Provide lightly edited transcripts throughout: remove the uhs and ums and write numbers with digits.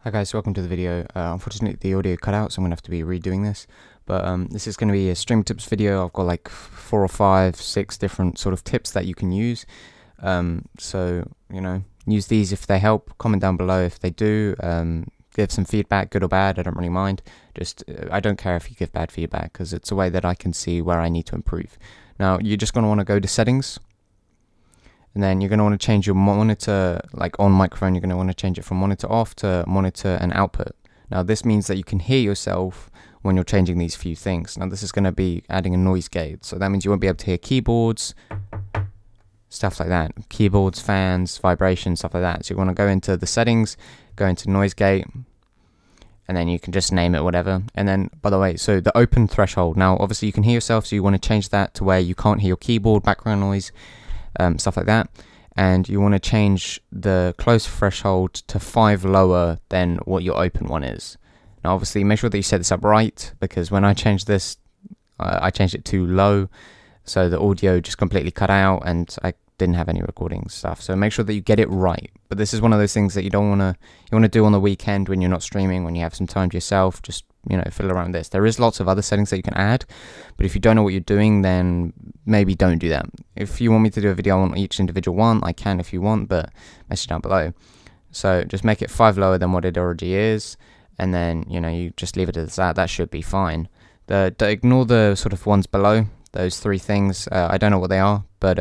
Hi guys, welcome to the video. Unfortunately the audio cut out, so I'm going to have to be redoing this. But this is going to be a stream tips video. I've got like 4 or 5, 6 different sort of tips that you can use. So, use these if they help. Comment down below if they do. Give some feedback, good or bad, I don't really mind. I don't care if you give bad feedback, because it's a way that I can see where I need to improve. Now, you're just going to want to go to settings. And then you're going to want to change your monitor, like on microphone, you're going to want to change it from monitor off to monitor and output. Now this means that you can hear yourself when you're changing these few things. Now this is going to be adding a noise gate. So that means you won't be able to hear keyboards, stuff like that. Keyboards, fans, vibrations, stuff like that. So you want to go into the settings, go into noise gate, and then you can just name it whatever. And then, by the way, so the open threshold. Now obviously you can hear yourself, so you want to change that to where you can't hear your keyboard, background noise, stuff like that. And you want to change the close threshold to 5 lower than what your open one is. Now obviously make sure that you set this up right, because when I changed this, I changed it too low, so the audio just completely cut out and I didn't have any recording stuff. So make sure that you get it right. But this is one of those things that you want to do on the weekend when you're not streaming, when you have some time to yourself. Just fiddle around this. There is lots of other settings that you can add, but if you don't know what you're doing, then maybe don't do that. If you want me to do a video on each individual one, I can if you want, but message down below. So just make it 5 lower than what it already is, and then you just leave it as that. That should be fine. Ignore the sort of ones below, those 3 things. I don't know what they are, but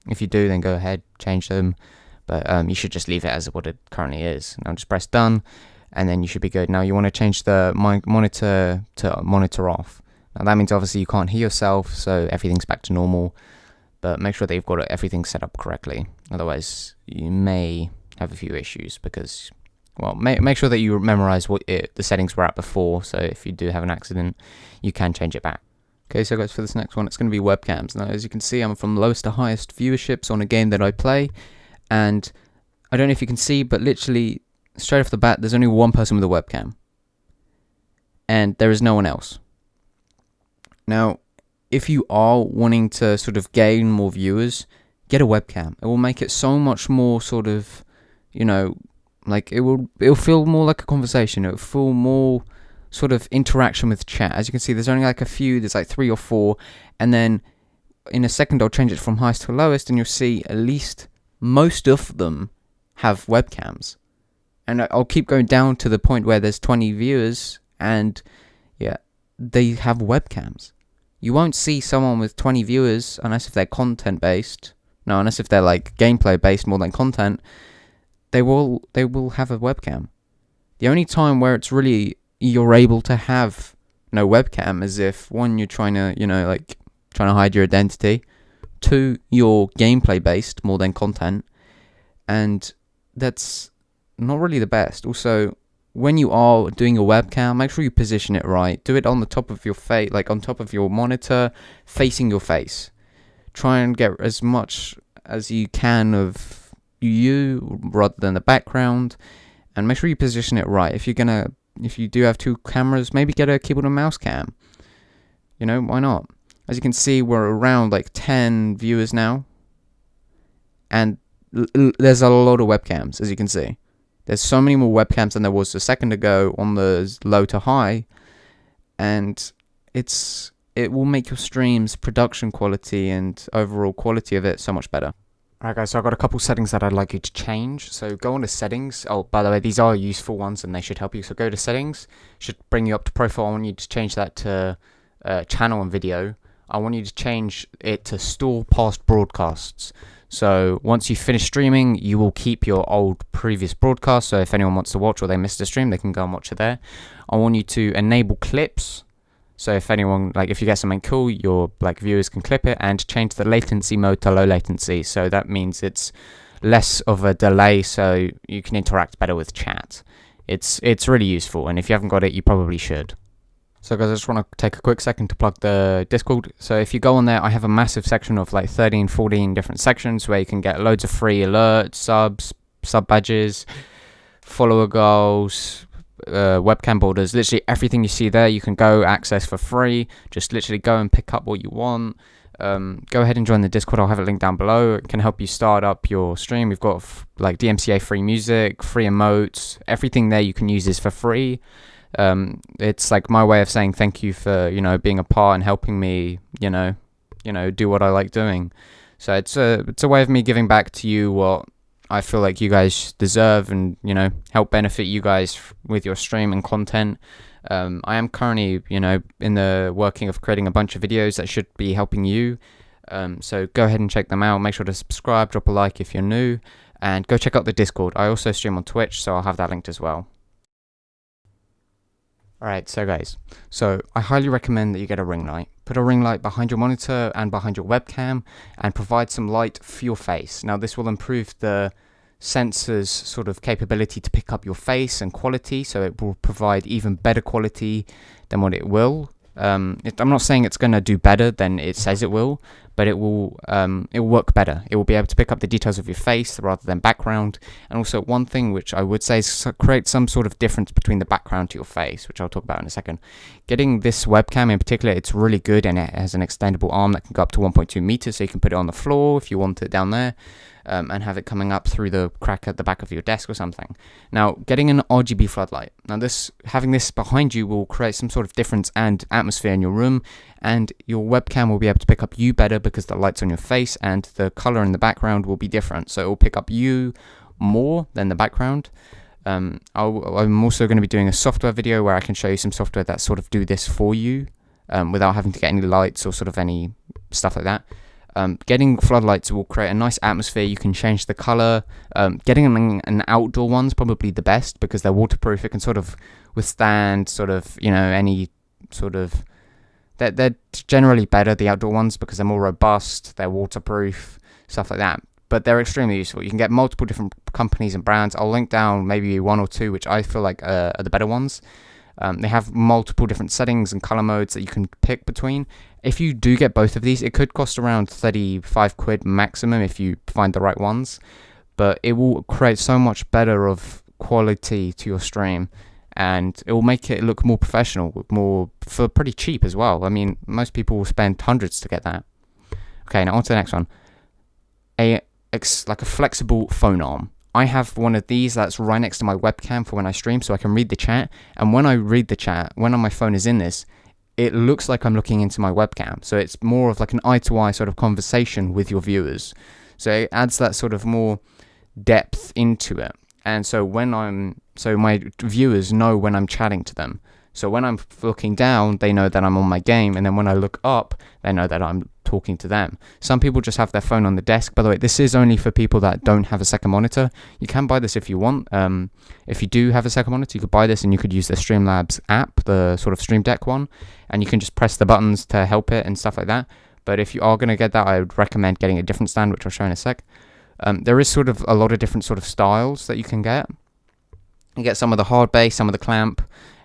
if you do, then go ahead, change them. But you should just leave it as what it currently is. Now just press done, and then you should be good. Now you want to change the monitor to monitor off. Now that means obviously you can't hear yourself, so everything's back to normal. But make sure that you've got everything set up correctly. Otherwise, you may have a few issues because, well, make sure that you memorize what the settings were at before. So if you do have an accident, you can change it back. Okay, so guys, for this next one, it's going to be webcams. Now, as you can see, I'm from lowest to highest viewerships on a game that I play. And I don't know if you can see, but literally, straight off the bat, there's only one person with a webcam. And there is no one else. Now, if you are wanting to sort of gain more viewers, get a webcam. It will make it so much more sort of, like it'll feel more like a conversation. It'll feel more sort of interaction with chat. As you can see, there's only like a few, there's like 3 or 4, and then in a second I'll change it from highest to lowest, and you'll see at least most of them have webcams. And I'll keep going down to the point where there's 20 viewers, and yeah, they have webcams. You won't see someone with 20 viewers unless if they're content based. No, unless if they're like gameplay based more than content. They will have a webcam. The only time where it's really you're able to have no webcam is if, one, you're trying to hide your identity, 2, you're gameplay based more than content, and that's not really the best. Also, when you are doing a webcam, make sure you position it right. Do it on the top of your face, like on top of your monitor, facing your face. Try and get as much as you can of you rather than the background, and make sure you position it right. If you do have 2 cameras, maybe get a keyboard and mouse cam. Why not? As you can see, we're around like 10 viewers now, and there's a lot of webcams, as you can see. There's so many more webcams than there was a second ago on the low to high, and it will make your streams production quality and overall quality of it so much better. Alright guys, so I've got a couple settings that I'd like you to change. So go on to settings. Oh, by the way, these are useful ones and they should help you. So go to settings, should bring you up to profile. I want you to change that to channel and video. I want you to change it to store past broadcasts. So once you finish streaming, you will keep your old previous broadcast. So if anyone wants to watch or they missed a stream, they can go and watch it there. I want you to enable clips. So if you get something cool, your viewers can clip it, and change the latency mode to low latency. So that means it's less of a delay, so you can interact better with chat. It's really useful, and if you haven't got it, you probably should. So guys, I just want to take a quick second to plug the Discord. So if you go on there, I have a massive section of like 13, 14 different sections where you can get loads of free alerts, subs, sub badges, follower goals, webcam borders. Literally everything you see there, you can go access for free. Just literally go and pick up what you want. go ahead and join the Discord. I'll have it linked down below. It can help you start up your stream. We've got like DMCA free music, free emotes, everything there you can use is for free. It's like my way of saying thank you for, you know, being a part and helping me, you know, do what I like doing. So it's a way of me giving back to you what I feel like you guys deserve, and, you know, help benefit you guys with your stream and content. I am currently, you know, in the working of creating a bunch of videos that should be helping you. So go ahead and check them out. Make sure to subscribe, drop a like if you're new, and go check out the Discord. I also stream on Twitch, so I'll have that linked as well. Alright, so guys, I highly recommend that you get a ring light. Put a ring light behind your monitor and behind your webcam, and provide some light for your face. Now this will improve the sensor's sort of capability to pick up your face and quality, so it will provide even better quality than what it will. I'm not saying it's going to do better than it says it will, but it will work better. It will be able to pick up the details of your face rather than background. And also one thing which I would say is create some sort of difference between the background to your face, which I'll talk about in a second. Getting this webcam in particular, it's really good, and it has an extendable arm that can go up to 1.2 meters, so you can put it on the floor if you want it down there. And have it coming up through the crack at the back of your desk or something. Now, getting an Rgb floodlight. Now, having this behind you will create some sort of difference and atmosphere in your room, and your webcam will be able to pick up you better because the light's on your face, and the color in the background will be different. So it will pick up you more than the background. I'm also going to be doing a software video where I can show you some software that sort of do this for you without having to get any lights or sort of any stuff like that. Getting floodlights will create a nice atmosphere. You can change the color. Getting an outdoor one's probably the best because they're waterproof. It can sort of withstand sort of, you know, any sort of... They're generally better, the outdoor ones, because they're more robust, they're waterproof, stuff like that. But they're extremely useful. You can get multiple different companies and brands. I'll link down maybe one or two, which I feel like are the better ones. They have multiple different settings and color modes that you can pick between. If you do get both of these, it could cost around 35 quid maximum if you find the right ones, but it will create so much better of quality to your stream, and it will make it look more professional, for pretty cheap as well. I mean, most people will spend hundreds to get that. Okay, now on to the next one. Like a flexible phone arm. I have one of these that's right next to my webcam for when I stream, so I can read the chat. And when I read the chat, when my phone is in this, it looks like I'm looking into my webcam. So it's more of like an eye-to-eye sort of conversation with your viewers. So it adds that sort of more depth into it. And so my viewers know when I'm chatting to them. So when I'm looking down, they know that I'm on my game, and then when I look up, they know that I'm talking to them. Some people just have their phone on the desk. By the way, this is only for people that don't have a second monitor. You can buy this if you want. If you do have a second monitor, you could buy this, and you could use the Streamlabs app, the sort of Stream Deck one, and you can just press the buttons to help it and stuff like that. But if you are going to get that, I would recommend getting a different stand, which I'll show in a sec. There is sort of a lot of different sort of styles that you can get. You get some of the hard base, some of the clamp,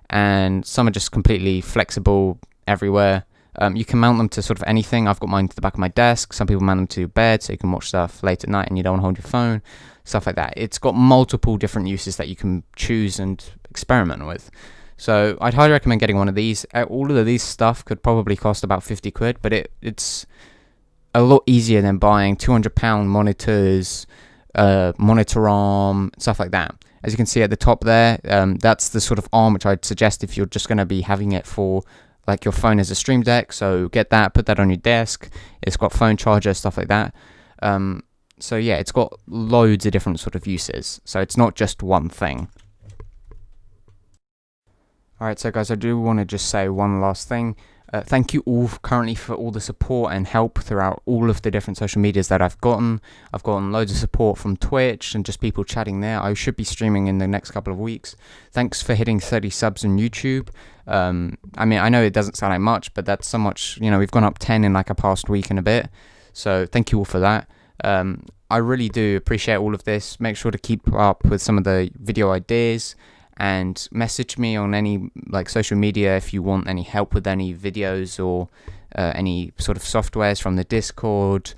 and some are just completely flexible everywhere. You can mount them to sort of anything. I've got mine to the back of my desk. Some people mount them to your bed so you can watch stuff late at night and you don't want to hold your phone, stuff like that. It's got multiple different uses that you can choose and experiment with. So I'd highly recommend getting one of these. All of these stuff could probably cost about 50 quid, but it's a lot easier than buying £200 monitors, monitor arm, stuff like that. As you can see at the top there, that's the sort of arm which I'd suggest if you're just going to be having it for like your phone as a stream deck. So get that, put that on your desk. It's got phone charger, stuff like that. So yeah, it's got loads of different sort of uses. So it's not just one thing. Alright, so guys, I do want to just say one last thing. Thank you all currently for all the support and help throughout all of the different social medias that I've gotten. I've gotten loads of support from Twitch and just people chatting there. I should be streaming in the next couple of weeks. Thanks for hitting 30 subs on YouTube. I mean, I know it doesn't sound like much, but that's so much, you know, we've gone up 10 in like a past week and a bit. So thank you all for that. I really do appreciate all of this. Make sure to keep up with some of the video ideas, and message me on any like social media if you want any help with any videos or any sort of softwares from the Discord,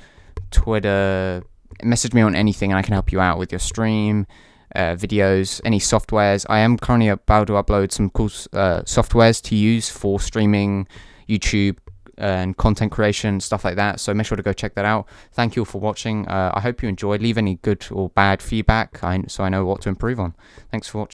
Twitter. Message me on anything and I can help you out with your stream, videos, any softwares. I am currently about to upload some cool softwares to use for streaming YouTube, and content creation, stuff like that. So make sure to go check that out. Thank you all for watching. I hope you enjoyed. Leave any good or bad feedback so I know what to improve on. Thanks for watching.